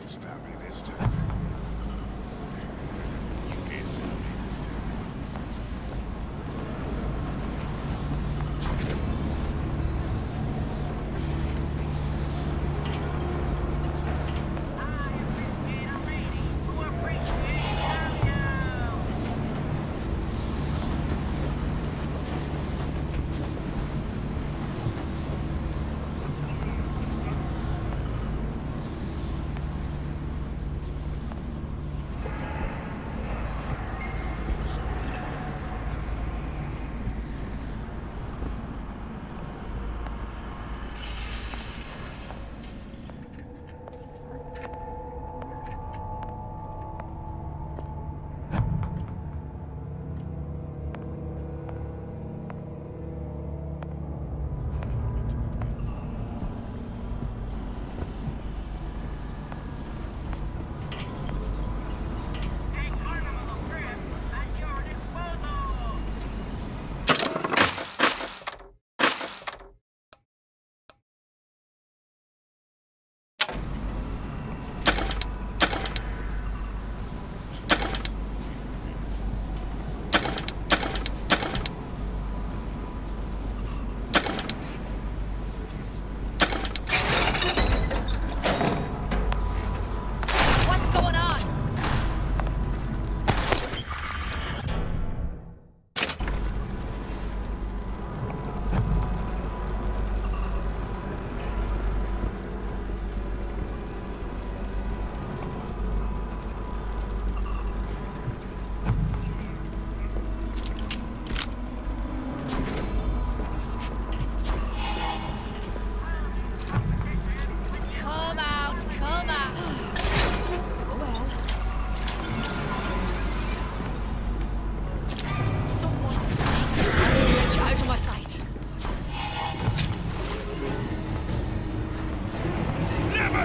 Stop me this time. You can't stop me this time.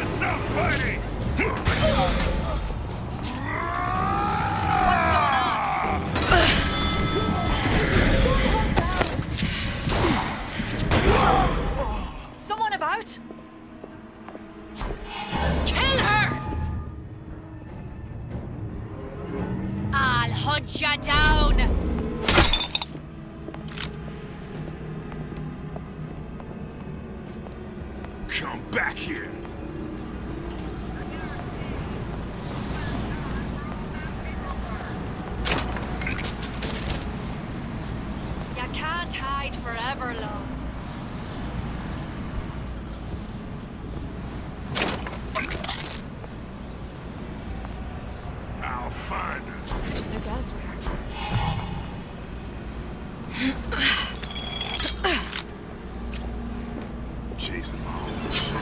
Stop fighting! What's going on? Someone about? Kill her! I'll hunt you down! Come back here! You can't hide forever, love. I'll find her. Look elsewhere. Chasing my own shit.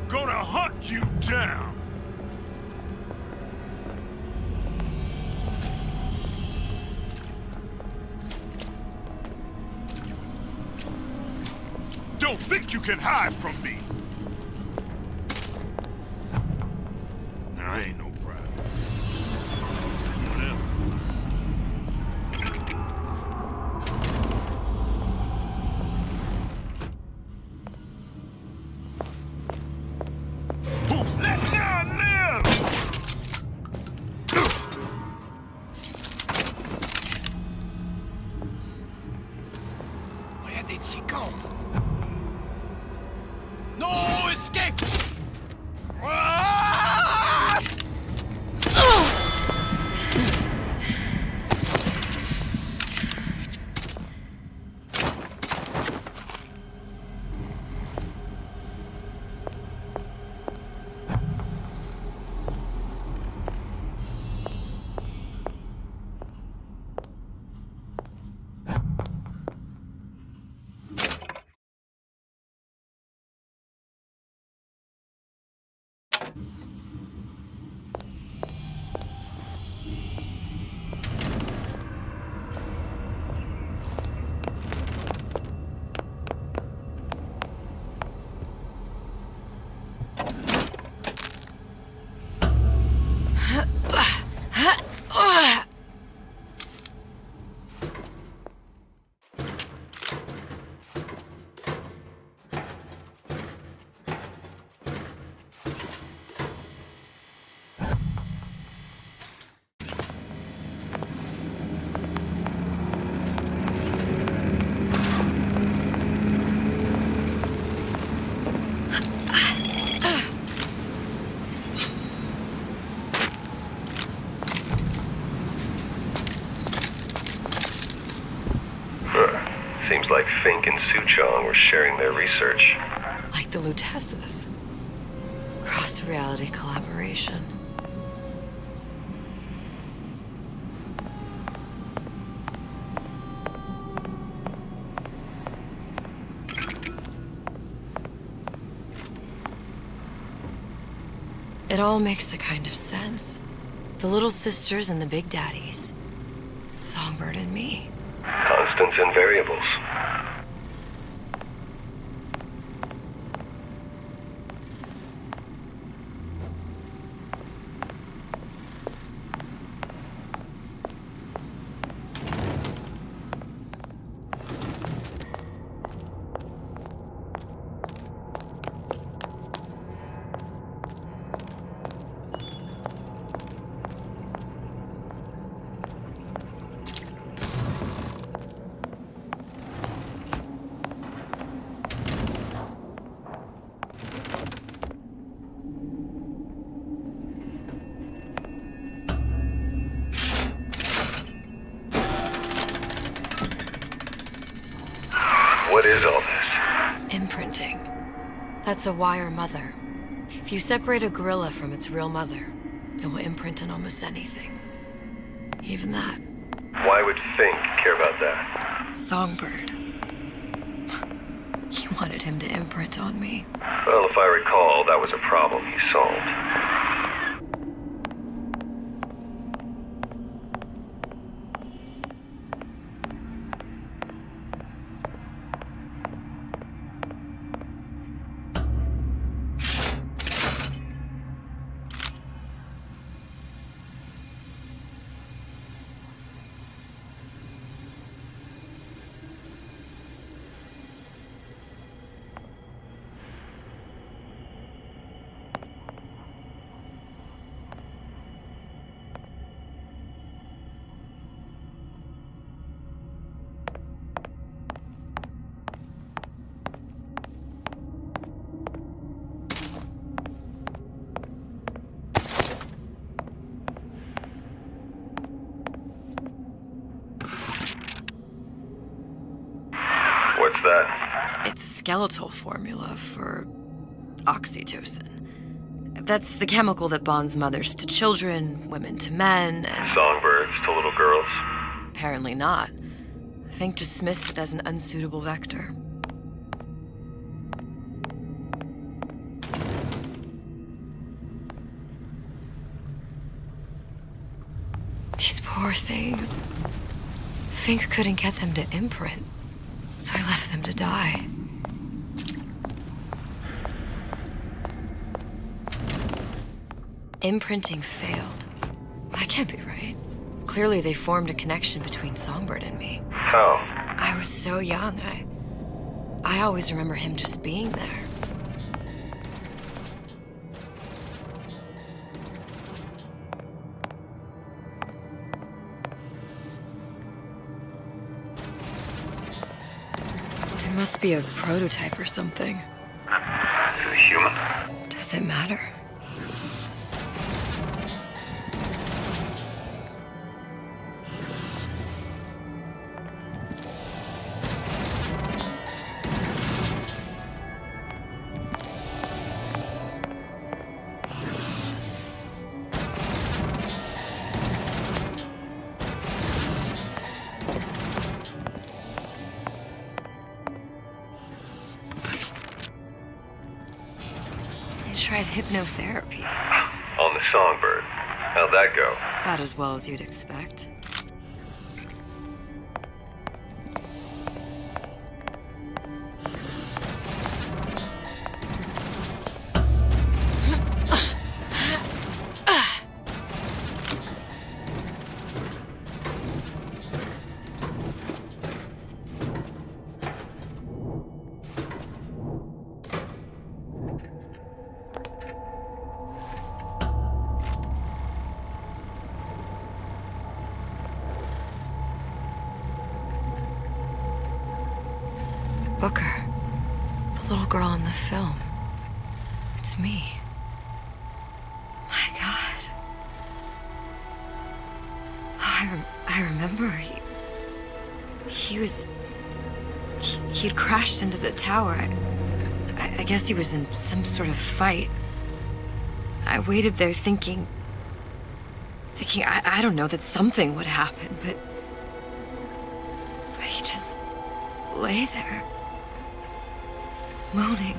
Gonna hunt you down! Don't think you can hide from me! I ain't no problem. Someone else can find me. Who's let down now? and Suchong were sharing their research. Like the Lutesses. Cross-reality collaboration. It all makes a kind of sense. The little sisters and the big daddies. Songbird and me. Constants and variables. What is all this? Imprinting. That's a wire mother. If you separate a gorilla from its real mother, it will imprint on almost anything. Even that. Why would Fink care about that? Songbird. He wanted him to imprint on me. Well, if I recall, that was a problem he solved. What's that? It's a skeletal formula for oxytocin. That's the chemical that bonds mothers to children, women to men, and... Songbirds to little girls? Apparently not. Fink dismissed it as an unsuitable vector. These poor things. Fink couldn't get them to imprint, so I left them to die. Imprinting failed. That can't be right. Clearly they formed a connection between Songbird and me. How? I was so young, I always remember him just being there. It must be a prototype or something. Is it human? Does it matter? Tried hypnotherapy. On the Songbird. How'd that go? About as well as you'd expect. Booker, the little girl in the film. It's me. My God. I remember he was He'd crashed into the tower. I guess he was in some sort of fight. I waited there thinking, I don't know, that something would happen, but he just lay there, moaning.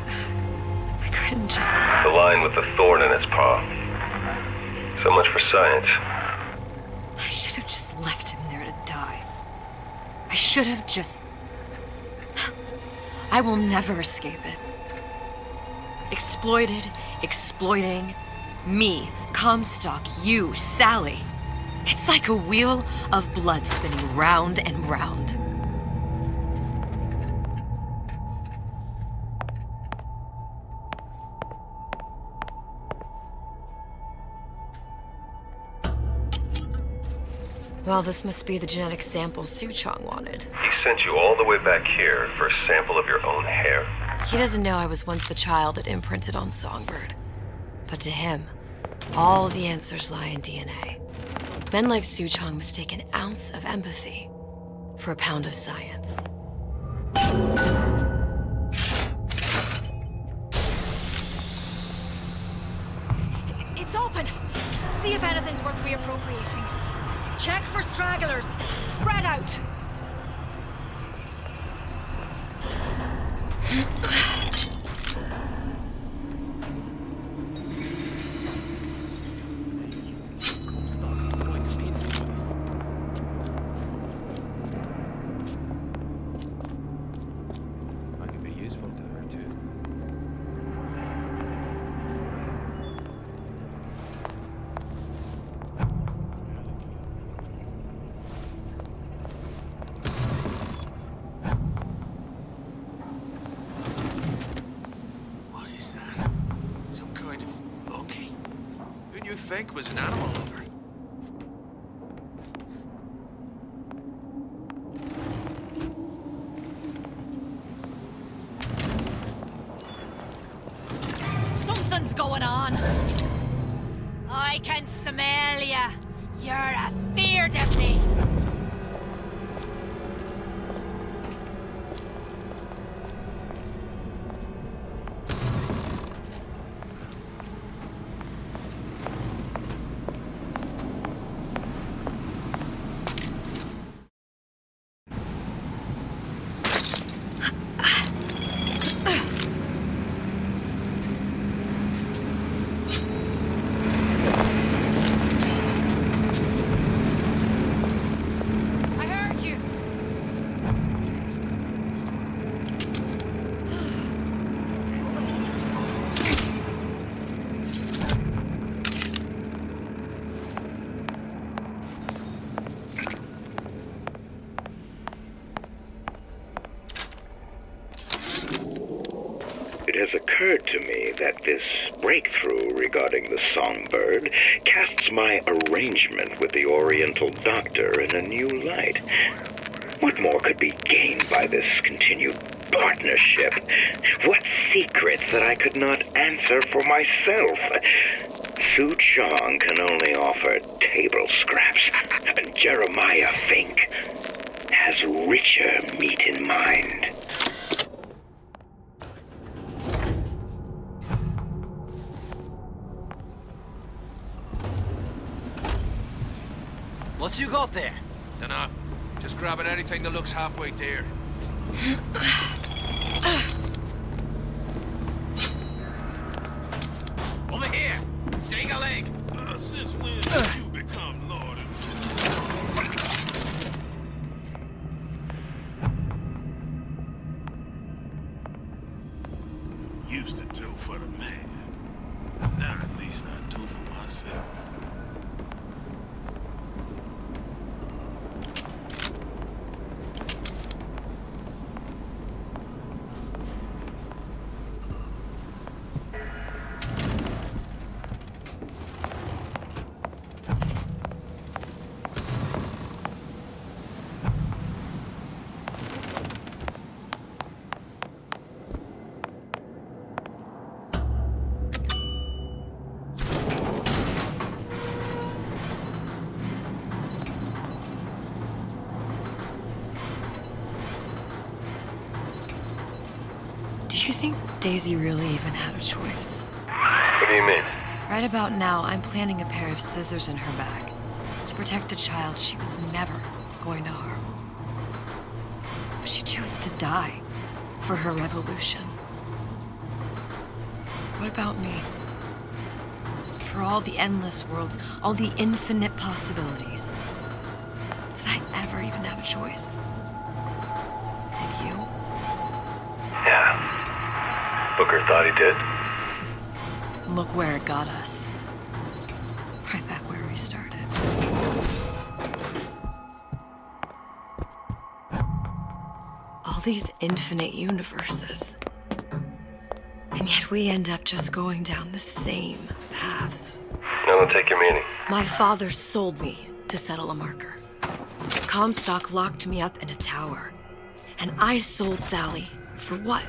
I couldn't just... The lion with the thorn in its paw. So much for science. I should have just left him there to die. I should have just... I will never escape it. Exploited, exploiting, me, Comstock, you, Sally. It's like a wheel of blood spinning round and round. Well, this must be the genetic sample Suchong wanted. He sent you all the way back here for a sample of your own hair? He doesn't know I was once the child that imprinted on Songbird. But to him, all the answers lie in DNA. Men like Suchong mistake an ounce of empathy for a pound of science. It's open. See if anything's worth reappropriating. Check for stragglers. Spread out. Think was an animal lover. Something's going on. I can smell ya. You're afeard of me. It has occurred to me that this breakthrough regarding the songbird casts my arrangement with the Oriental Doctor in a new light. What more could be gained by this continued partnership? What secrets that I could not answer for myself? Suchong can only offer table scraps, and Jeremiah Fink has richer meat in mind. What you got there? Dunno. Just grabbing anything that looks halfway there. Over here! Sing a leg! Since when did you become Lord and used to do for the man. Now at least I do for myself. Daisy really even had a choice. What do you mean? Right about now, I'm planting a pair of scissors in her back to protect a child she was never going to harm. But she chose to die for her revolution. What about me? For all the endless worlds, all the infinite possibilities. Did I ever even have a choice? Did you? Yeah. Booker thought he did. Look where it got us. Right back where we started. All these infinite universes. And yet we end up just going down the same paths. I don't take your meaning. My father sold me to settle a marker. Comstock locked me up in a tower. And I sold Sally for what?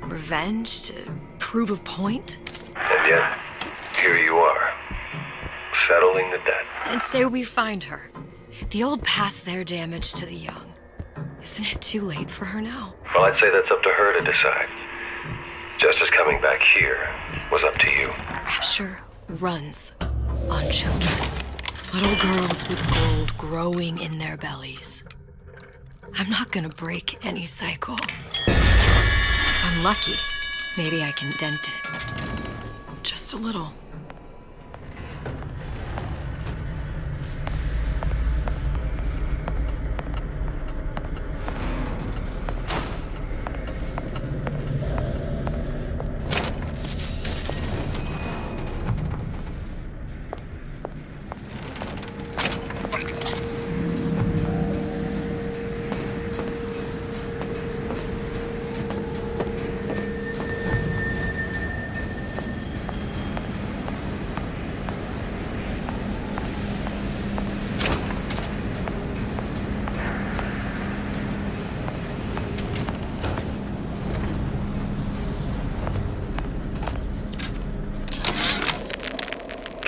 Revenge? To prove a point? And yet, here you are, settling the debt. And say we find her. The old past their damage to the young. Isn't it too late for her now? Well, I'd say that's up to her to decide. Justice coming back here was up to you. Rapture runs on children. Little girls with gold growing in their bellies. I'm not gonna break any cycle. If I'm lucky, maybe I can dent it. Just a little.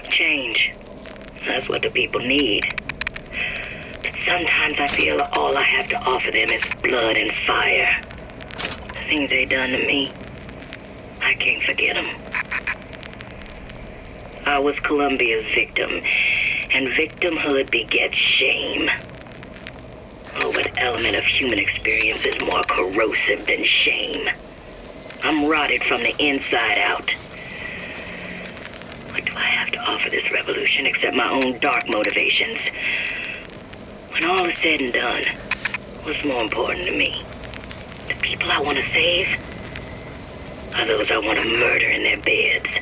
Change. That's what the people need. But sometimes I feel all I have to offer them is blood and fire. The things they done to me, I can't forget them. I was Columbia's victim, and victimhood begets shame. Oh, what element of human experience is more corrosive than shame? I'm rotted from the inside out. What do I have to offer this revolution except my own dark motivations? When all is said and done, what's more important to me? The people I want to save? Or those I want to murder in their beds?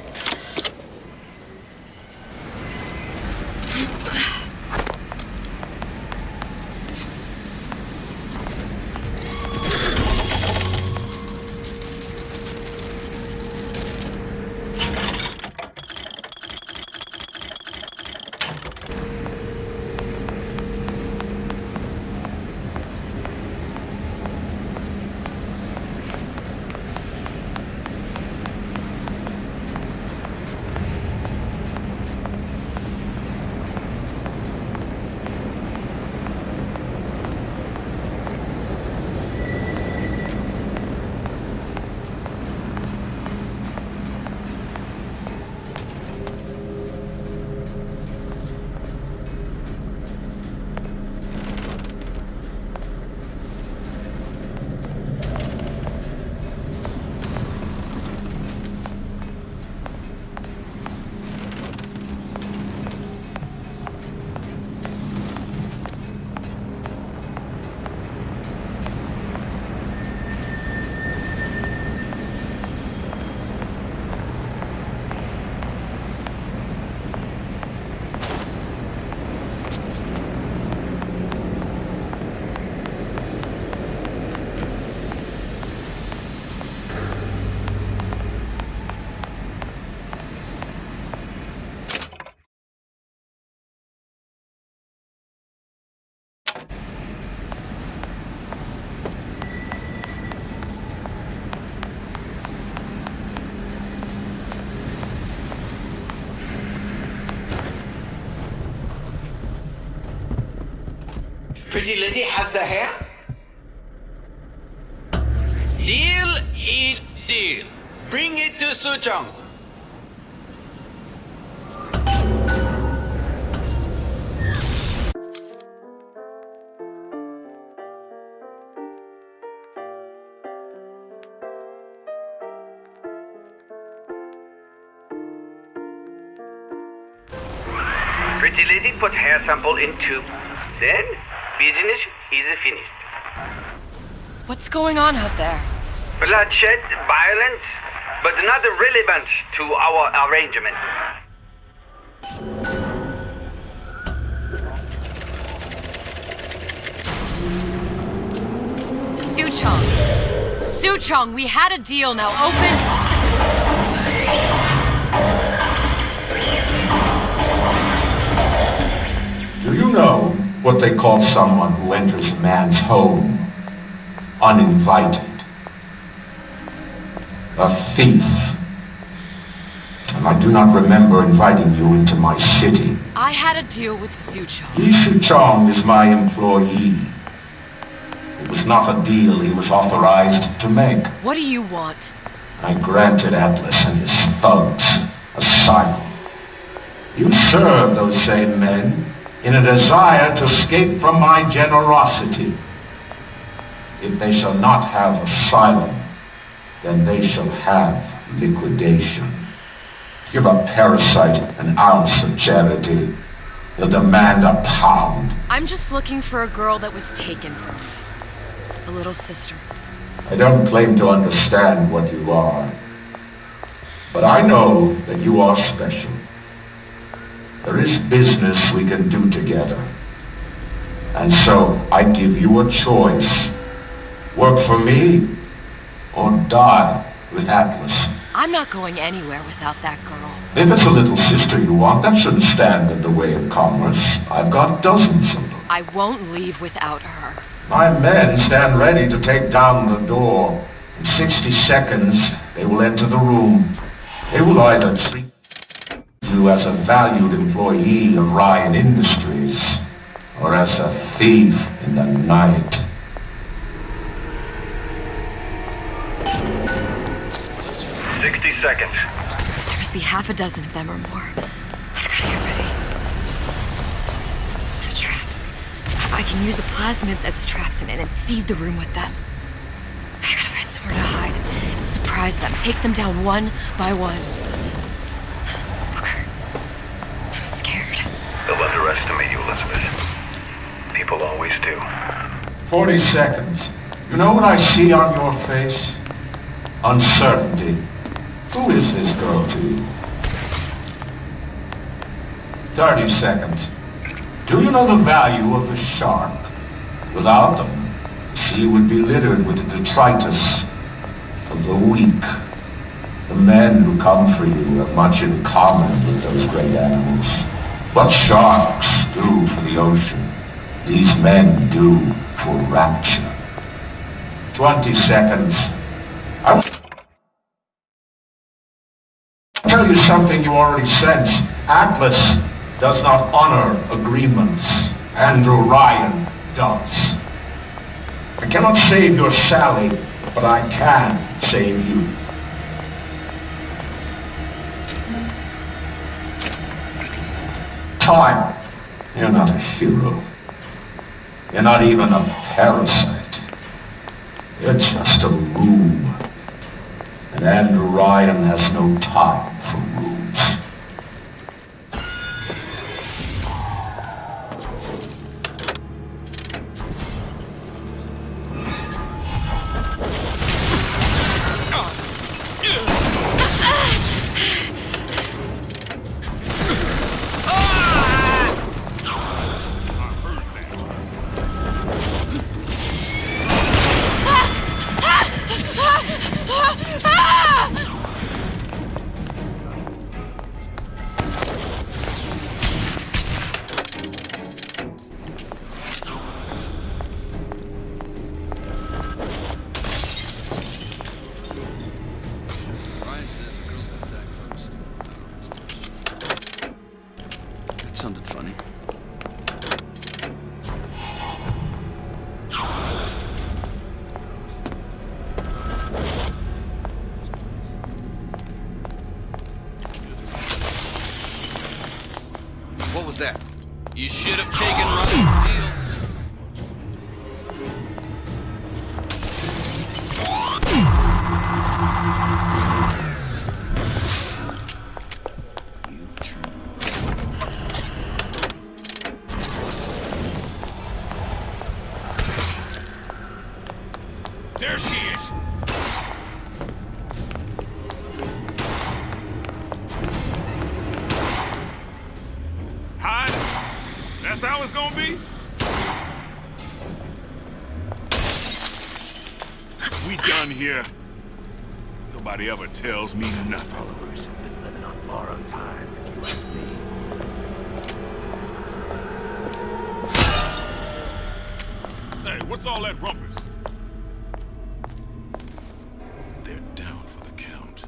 Pretty lady has the hair. Deal is deal. Bring it to Suchong. Pretty lady put hair sample in tube. Then, business is finished. What's going on out there? Bloodshed, violence, but not relevant to our arrangement. Suchong! Suchong, we had a deal, now open! Do you know what they call someone who enters a man's home uninvited? A thief. And I do not remember inviting you into my city. I had a deal with Suchong. Li Suchong is my employee. It was not a deal he was authorized to make. What do you want? I granted Atlas and his thugs asylum. You serve those same men in a desire to escape from my generosity. If they shall not have asylum, then they shall have liquidation. Give a parasite an ounce of charity, he'll demand a pound. I'm just looking for a girl that was taken from me. A little sister. I don't claim to understand what you are, but I know that you are special. There is business we can do together. And so I give you a choice. Work for me or die with Atlas. I'm not going anywhere without that girl. If it's a little sister you want, that shouldn't stand in the way of commerce. I've got dozens of them. I won't leave without her. My men stand ready to take down the door. In 60 seconds, they will enter the room. They will either treat you as a valued employee of Ryan Industries, or as a thief in the night. Seconds. There must be half a dozen of them or more. I've got to get ready. Traps. I can use the plasmids as traps and seed the room with them. I gotta find somewhere to hide and surprise them. Take them down one by one. Booker, I'm scared. They'll underestimate you, Elizabeth. People always do. 40 seconds. You know what I see on your face? Uncertainty. Who is this girl to you? 30 seconds. Do you know the value of the shark? Without them, the sea would be littered with the detritus of the weak. The men who come for you have much in common with those great animals. What sharks do for the ocean, these men do for rapture. 20 seconds. I'll tell you something you already sense. Atlas does not honor agreements. Andrew Ryan does. I cannot save your Sally, but I can save you. Time. You're not a hero. You're not even a parasite. You're just a rube. And Andrew Ryan has no time for rubes. What was that? You should have taken Russell's deal. There she is! Hide? That's how it's gonna be? We done here. Nobody ever tells me nothing. Living on borrowed time, if you ask me. Hey, what's all that rumpus? They're down for the count.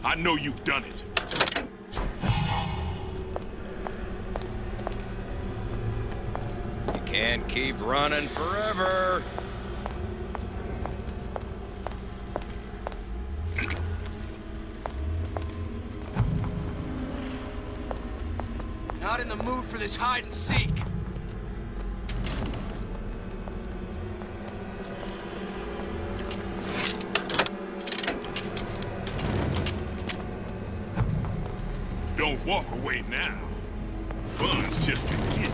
I know you've done it. You can't keep running forever. Not in the mood for this hide and seek. Don't walk away now. Fun's just beginning.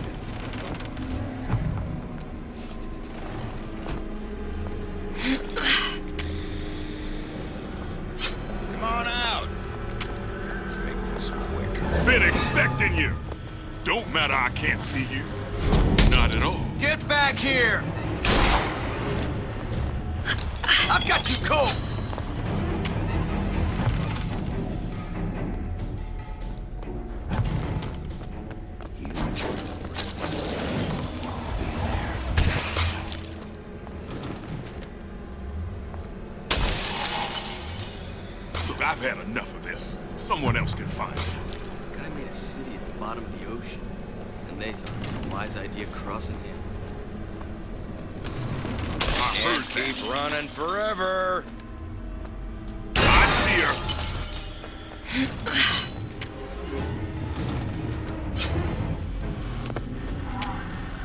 Come on out. Let's make this quick. Been expecting you. Don't matter, I can't see you. Not at all. Get back here! I've got you cold! Look, I've had enough of this. Someone else can find it. The guy made a city at the bottom of the ocean, and they thought it was a wise idea crossing him. I heard Can't keep running forever. I see her.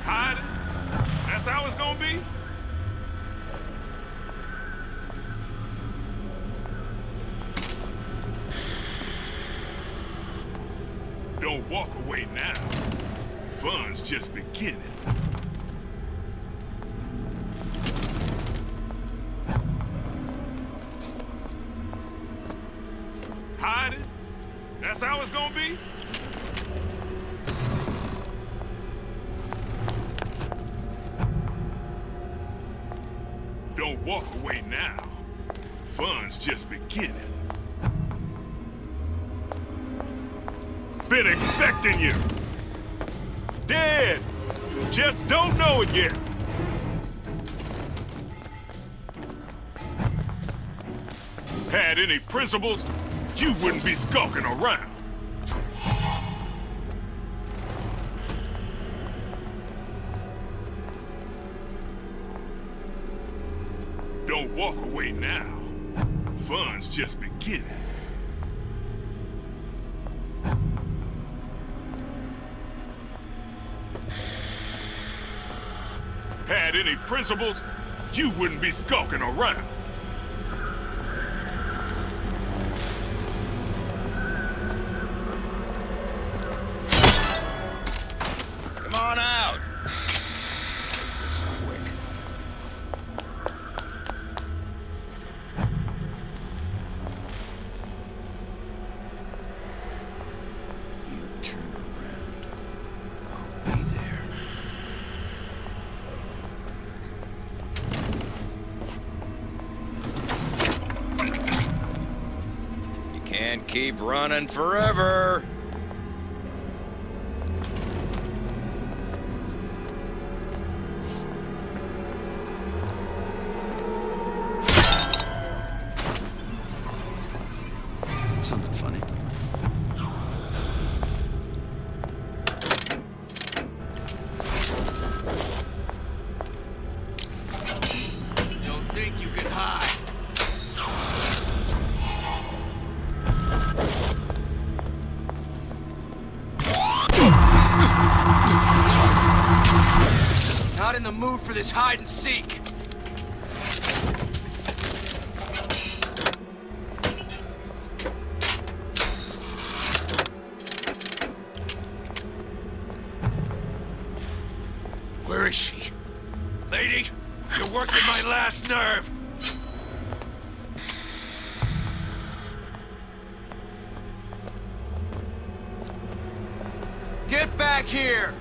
Hide? That's how it's gonna be? Don't walk away now. Fun's just beginning. Hide it? That's how it's gonna be? Don't walk away now. Fun's just beginning. Been expecting you. Dead. Just don't know it yet. Had any principles, you wouldn't be skulking around. Don't walk away now. Fun's just beginning. Had any principles, you wouldn't be skulking around. Come on out. Let's make this quick. You turn around. I'll be there. You can't keep running forever. That sounded funny. Don't think you can hide. in the mood for this hide and seek. Where is she? Lady, you're working my last nerve. Get back here!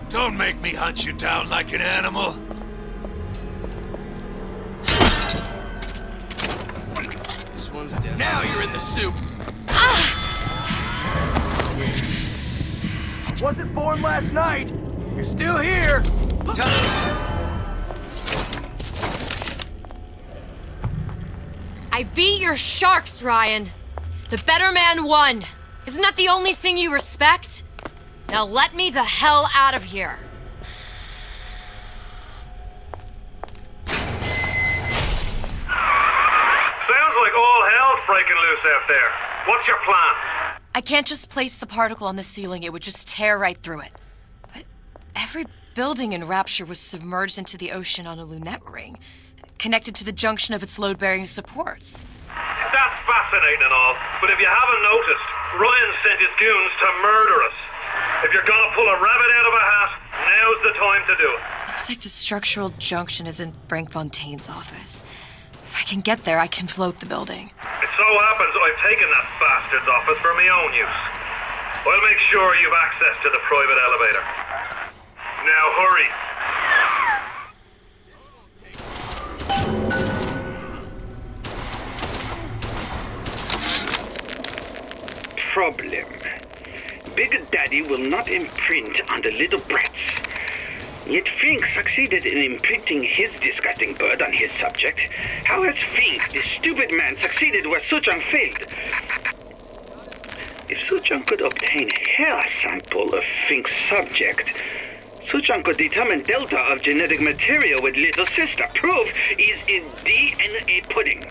Don't make me hunt you down like an animal. This one's dead. Now you're in the soup! Wasn't born last night! You're still here! I beat your sharks, Ryan. The better man won. Isn't that the only thing you respect? Now let me the hell out of here. Sounds like all hell's breaking loose out there. What's your plan? I can't just place the particle on the ceiling. It would just tear right through it. But every building in Rapture was submerged into the ocean on a lunette ring, connected to the junction of its load-bearing supports. That's fascinating and all, but if you haven't noticed, Ryan sent his goons to murder us. If you're gonna pull a rabbit out of a hat, now's the time to do it. Looks like the structural junction is in Frank Fontaine's office. If I can get there, I can float the building. It so happens I've taken that bastard's office for my own use. I'll make sure you've access to the private elevator. Now hurry. Problem. Big Daddy will not imprint on the little brats. Yet Fink succeeded in imprinting his disgusting bird on his subject. How has Fink, this stupid man, succeeded where Suchong failed? If Suchong could obtain hair sample of Fink's subject, Suchong could determine delta of genetic material with little sister. Proof is in DNA pudding.